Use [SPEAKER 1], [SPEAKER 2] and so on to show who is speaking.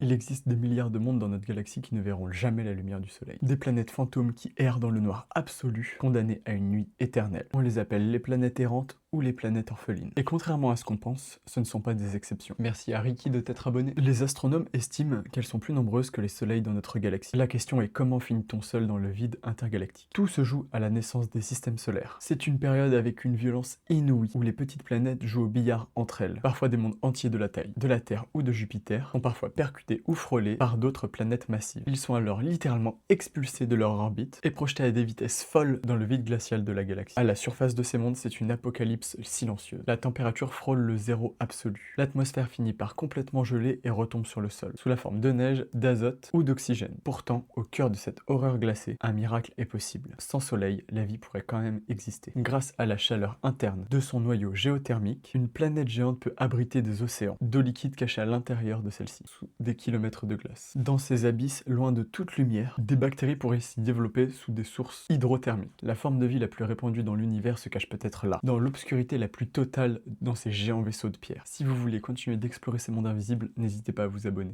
[SPEAKER 1] Il existe des milliards de mondes dans notre galaxie qui ne verront jamais la lumière du soleil. Des planètes fantômes qui errent dans le noir absolu, condamnées à une nuit éternelle. On les appelle les planètes errantes ou les planètes orphelines. Et contrairement à ce qu'on pense, ce ne sont pas des exceptions. Merci à Ricky de t'être abonné. Les astronomes estiment qu'elles sont plus nombreuses que les soleils dans notre galaxie. La question est comment finit-on seul dans le vide intergalactique? Tout se joue à la naissance des systèmes solaires. C'est une période avec une violence inouïe, où les petites planètes jouent au billard entre elles. Parfois des mondes entiers de la taille de la Terre ou de Jupiter sont parfois percutés ou frôlés par d'autres planètes massives. Ils sont alors littéralement expulsés de leur orbite et projetés à des vitesses folles dans le vide glacial de la galaxie. À la surface de ces mondes, c'est une apocalypse silencieuse. La température frôle le zéro absolu. L'atmosphère finit par complètement geler et retombe sur le sol, sous la forme de neige, d'azote ou d'oxygène. Pourtant, au cœur de cette horreur glacée, un miracle est possible. Sans soleil, la vie pourrait quand même exister. Grâce à la chaleur interne de son noyau géothermique, une planète géante peut abriter des océans, d'eau liquide cachée à l'intérieur de celle-ci, sous des kilomètres de glace. Dans ces abysses, loin de toute lumière, des bactéries pourraient s'y développer sous des sources hydrothermiques. La forme de vie la plus répandue dans l'univers se cache peut-être là, dans l'obscurité la plus totale dans ces géants vaisseaux de pierre. Si vous voulez continuer d'explorer ces mondes invisibles, n'hésitez pas à vous abonner.